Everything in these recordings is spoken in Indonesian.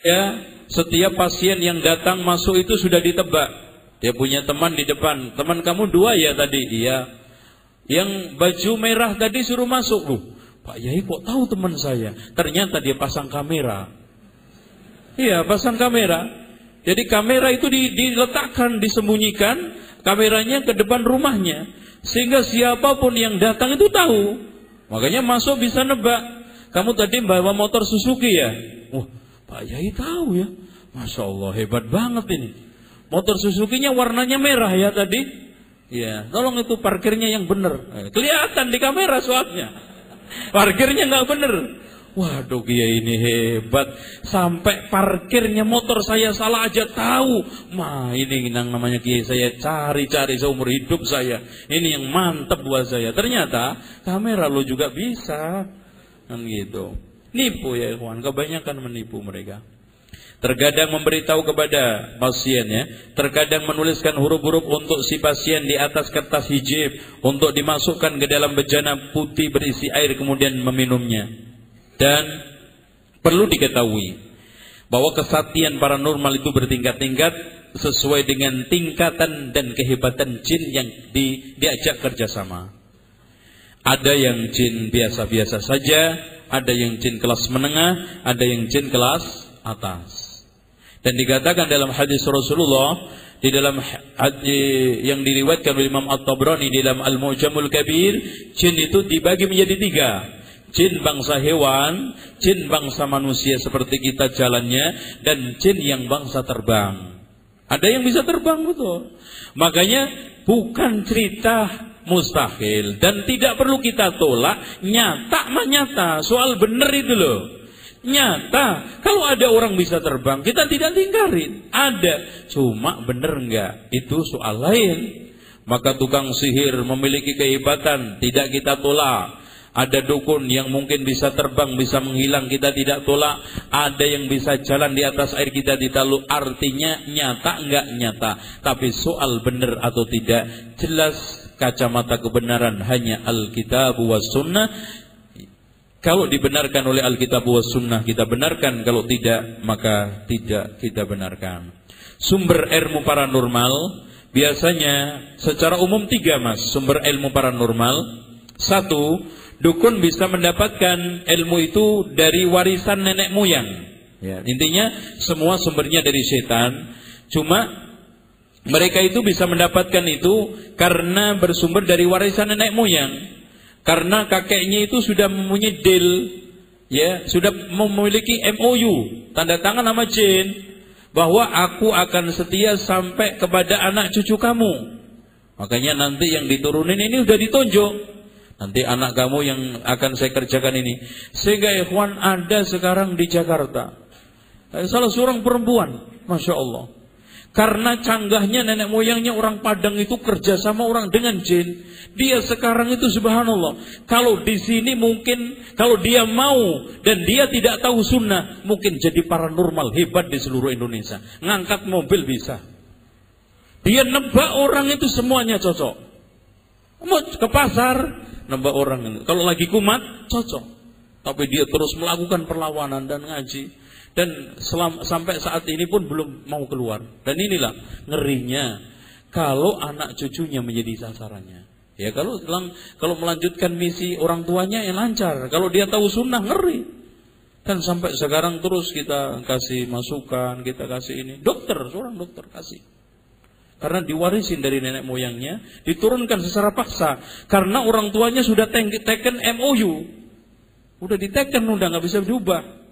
Ya, setiap pasien yang datang masuk itu sudah ditebak. Dia punya teman di depan. Teman kamu 2 ya tadi? Iya. Yang baju merah tadi suruh masuk. Pak Yai kok tahu teman saya? Ternyata dia pasang kamera. Iya, pasang kamera. Jadi kamera itu diletakkan, disembunyikan kameranya ke depan rumahnya. Sehingga siapapun yang datang itu tahu. Makanya masuk bisa nebak. Kamu tadi bawa motor Suzuki ya? Wah, Pak Yai tahu ya. Masya Allah, hebat banget ini. Motor Suzuki-nya warnanya merah ya tadi? Ya, tolong itu parkirnya yang benar. Kelihatan di kamera soalnya. Parkirnya nggak benar. Waduh, Kiai ini hebat. Sampai parkirnya motor saya salah aja tahu. Ini yang namanya Kiai saya cari-cari seumur hidup saya. Ini yang mantep buat saya. Ternyata kamera lo juga bisa. Kan gitu. Nipu ya ikhwan, kebanyakan menipu mereka. Terkadang memberitahu kepada pasiennya, terkadang menuliskan huruf-huruf untuk si pasien di atas kertas hijab untuk dimasukkan ke dalam bejana putih berisi air kemudian meminumnya. Dan perlu diketahui bahwa kesaktian paranormal itu bertingkat-tingkat sesuai dengan tingkatan dan kehebatan jin yang diajak kerjasama. Ada yang jin biasa-biasa saja, ada yang jin kelas menengah, ada yang jin kelas atas. Dan dikatakan dalam hadis Rasulullah, di dalam hadis yang diriwayatkan oleh Imam At-Tabrani di dalam Al-Mu'jamul Kabir, jin itu dibagi menjadi 3. Jin bangsa hewan, jin bangsa manusia seperti kita jalannya, dan jin yang bangsa terbang. Ada yang bisa terbang betul. Makanya bukan cerita mustahil dan tidak perlu kita tolak, nyata mah nyata, soal bener itu loh. Nyata, kalau ada orang bisa terbang, kita tidak tinggalin. Ada, cuma bener enggak, itu soal lain. Maka tukang sihir memiliki kehebatan, tidak kita tolak. Ada dukun yang mungkin bisa terbang, bisa menghilang, kita tidak tolak. Ada yang bisa jalan di atas air, kita tidak. Artinya nyata enggak nyata. Tapi soal benar atau tidak, jelas kacamata kebenaran hanya Alkitab was Sunnah. Kalau dibenarkan oleh Alkitab was Sunnah kita benarkan, kalau tidak maka tidak kita benarkan. Sumber ilmu paranormal biasanya secara umum 3 mas. Sumber ilmu paranormal, 1, dukun bisa mendapatkan ilmu itu dari warisan nenek moyang. Ya, intinya semua sumbernya dari setan. Cuma mereka itu bisa mendapatkan itu karena bersumber dari warisan nenek moyang. Karena kakeknya itu sudah mempunyai deal, ya, sudah memiliki MOU, tanda tangan sama jin, bahwa aku akan setia sampai kepada anak cucu kamu. Makanya nanti yang diturunin ini udah ditunjuk. Nanti anak kamu yang akan saya kerjakan ini. Sehingga ikhwan ada sekarang di Jakarta, salah seorang perempuan, Masya Allah, karena canggahnya nenek moyangnya orang Padang itu kerja sama orang dengan jin. Dia sekarang itu subhanallah, kalau di sini mungkin kalau dia mau dan dia tidak tahu sunnah, mungkin jadi paranormal hebat di seluruh Indonesia. Ngangkat mobil bisa. Dia nebak orang itu semuanya cocok. Mau ke pasar nembak orang itu. Kalau lagi kumat, cocok. Tapi dia terus melakukan perlawanan dan ngaji. Dan sampai saat ini pun belum mau keluar. Dan inilah ngerinya kalau anak cucunya menjadi sasarannya. Ya kalau melanjutkan misi orang tuanya ya lancar. Kalau dia tahu sunnah ngeri. Dan sampai sekarang terus kita kasih masukan, kita kasih ini. Dokter, seorang dokter kasih. Karena diwarisin dari nenek moyangnya, diturunkan secara paksa. Karena orang tuanya sudah teken MOU. Udah diteken, udah nggak bisa diubah.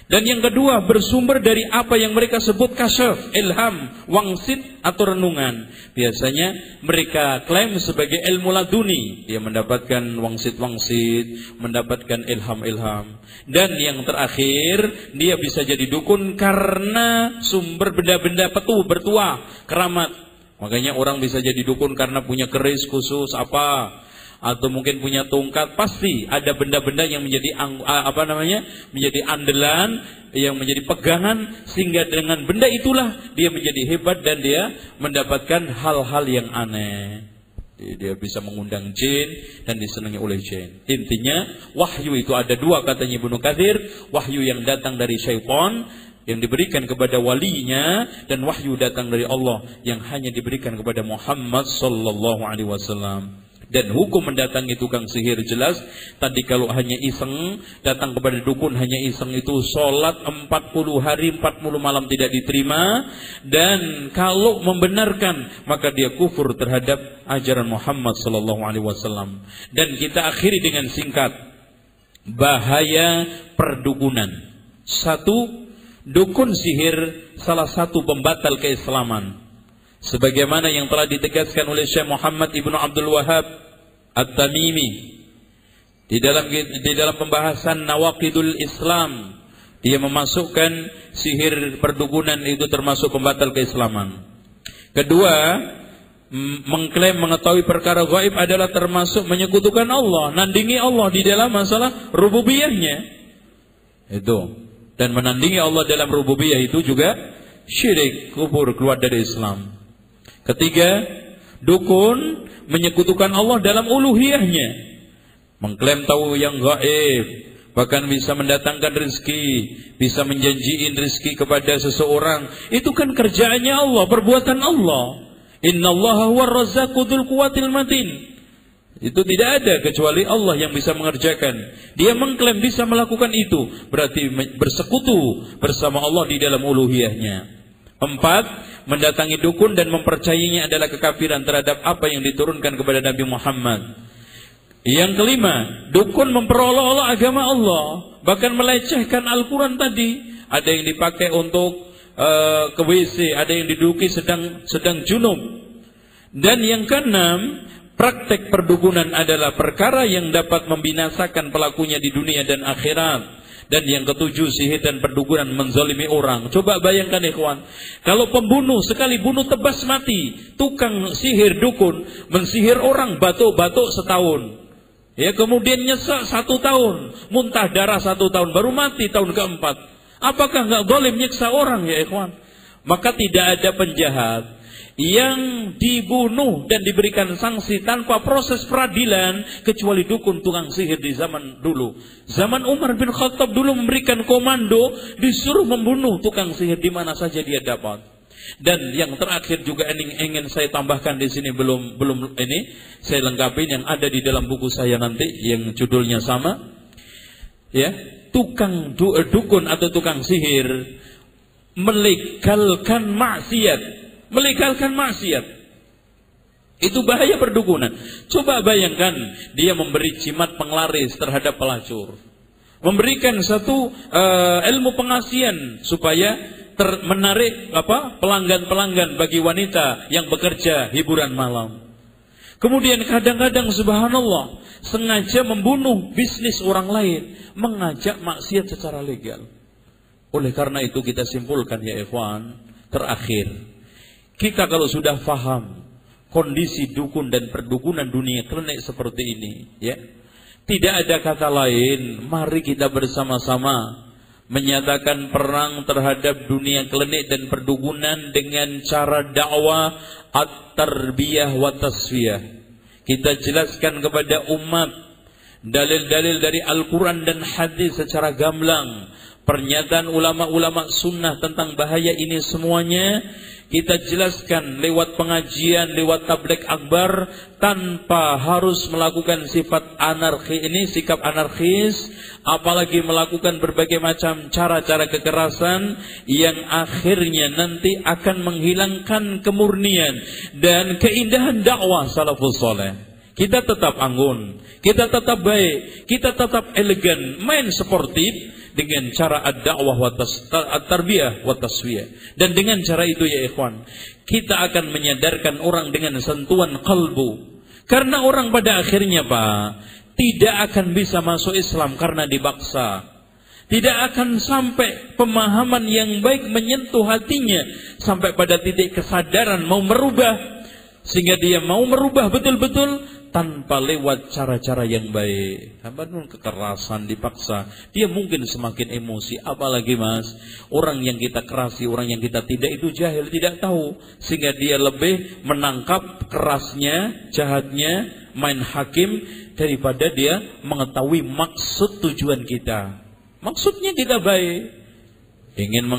Dan yang kedua, bersumber dari apa yang mereka sebut kasyaf, ilham, wangsit atau renungan. Biasanya mereka klaim sebagai ilmu laduni. Dia mendapatkan wangsit-wangsit, mendapatkan ilham-ilham. Dan yang terakhir, dia bisa jadi dukun karena sumber benda-benda bertuah, keramat. Makanya orang bisa jadi dukun karena punya keris khusus apa, atau mungkin punya tongkat. Pasti ada benda-benda yang menjadi menjadi andalan, yang menjadi pegangan, sehingga dengan benda itulah dia menjadi hebat dan dia mendapatkan hal-hal yang aneh. Dia bisa mengundang jin dan disenangi oleh jin. Intinya wahyu itu ada 2 katanya Ibnu Katsir. Wahyu yang datang dari syaitan, yang diberikan kepada walinya, dan wahyu datang dari Allah yang hanya diberikan kepada Muhammad sallallahu alaihi wasallam. Dan hukum mendatangi tukang sihir jelas. Tadi kalau hanya iseng datang kepada dukun, hanya iseng, itu sholat 40 hari 40 malam tidak diterima. Dan kalau membenarkan maka dia kufur terhadap ajaran Muhammad sallallahu alaihi wasallam. Dan kita akhiri dengan singkat, bahaya perdukunan. Satu, dukun sihir salah satu pembatal keislaman, sebagaimana yang telah ditegaskan oleh Syekh Muhammad Ibnu Abdul Wahhab At-Tamimi di dalam pembahasan Nawaqidul Islam. Dia memasukkan sihir perdukunan itu termasuk pembatal keislaman. Kedua, mengklaim mengetahui perkara gaib adalah termasuk menyekutukan Allah, nandingi Allah di dalam masalah rububiyahnya. Itu. Dan menandingi Allah dalam rububiyah itu juga syirik, kufur, keluar dari Islam. Ketiga, dukun menyekutukan Allah dalam uluhiyahnya, mengklaim tahu yang gaib, bahkan bisa mendatangkan rezeki, bisa menjanjiin rezeki kepada seseorang. Itu kan kerjaannya Allah, perbuatan Allah. Innallaha huwar razzaqu dzul quwwatil matin. Itu tidak ada kecuali Allah yang bisa mengerjakan. Dia mengklaim bisa melakukan itu, berarti bersekutu bersama Allah di dalam uluhiyahnya. 4, mendatangi dukun dan mempercayainya adalah kekafiran terhadap apa yang diturunkan kepada Nabi Muhammad. Yang kelima, dukun memperolok-olok agama Allah, bahkan melecehkan Al-Quran tadi. Ada yang dipakai untuk ke WC, ada yang diduduki sedang junub. Dan yang keenam, praktek perdukunan adalah perkara yang dapat membinasakan pelakunya di dunia dan akhirat. Dan yang ketujuh, sihir dan perdukunan menzalimi orang. Coba bayangkan ikhwan, kalau pembunuh sekali bunuh tebas mati, tukang sihir dukun mensihir orang batuk-batuk setahun, ya, kemudian nyesek 1 tahun, muntah darah 1 tahun, baru mati tahun keempat. Apakah enggak zalim nyiksa orang ya ikhwan? Maka tidak ada penjahat yang dibunuh dan diberikan sanksi tanpa proses peradilan kecuali dukun tukang sihir di zaman dulu. Zaman Umar bin Khattab dulu memberikan komando, disuruh membunuh tukang sihir di mana saja dia dapat. Dan yang terakhir juga ingin saya tambahkan di sini, belum ini saya lengkapi yang ada di dalam buku saya nanti yang judulnya sama. Ya, tukang dukun atau tukang sihir melegalkan maksiat. Melegalkan maksiat. Itu bahaya perdukunan. Coba bayangkan, dia memberi jimat penglaris terhadap pelacur, memberikan satu ilmu pengasihan supaya menarik pelanggan-pelanggan bagi wanita yang bekerja hiburan malam. Kemudian kadang-kadang subhanallah sengaja membunuh bisnis orang lain, mengajak maksiat secara legal. Oleh karena itu kita simpulkan ya ikhwan, terakhir, kita kalau sudah faham kondisi dukun dan perdukunan dunia klinik seperti ini, ya, tidak ada kata lain, mari kita bersama-sama menyatakan perang terhadap dunia klinik dan perdukunan dengan cara dakwah at-tarbiyah wa tasfiyah. Kita jelaskan kepada umat dalil-dalil dari Al-Quran dan hadis secara gamblang, pernyataan ulama-ulama sunnah tentang bahaya ini semuanya kita jelaskan lewat pengajian, lewat tabligh akbar, tanpa harus melakukan sifat anarki ini, sikap anarkis, apalagi melakukan berbagai macam cara-cara kekerasan yang akhirnya nanti akan menghilangkan kemurnian dan keindahan dakwah salafus saleh. Kita tetap anggun, kita tetap baik, kita tetap elegan, main sportif dengan cara ad-da'wah wa at-tarbiyah wa taswiyah. Dan dengan cara itu ya ikhwan, kita akan menyadarkan orang dengan sentuhan kalbu. Karena orang pada akhirnya Pak, tidak akan bisa masuk Islam karena dibaksa. Tidak akan sampai pemahaman yang baik menyentuh hatinya sampai pada titik kesadaran mau merubah, sehingga dia mau merubah betul-betul tanpa lewat cara-cara yang baik. Tanpa kekerasan, dipaksa, dia mungkin semakin emosi. Apalagi mas, orang yang kita kerasi, orang yang kita tidak, itu jahil, tidak tahu, sehingga dia lebih menangkap kerasnya, jahatnya, main hakim, daripada dia mengetahui maksud tujuan kita. Maksudnya kita baik, ingin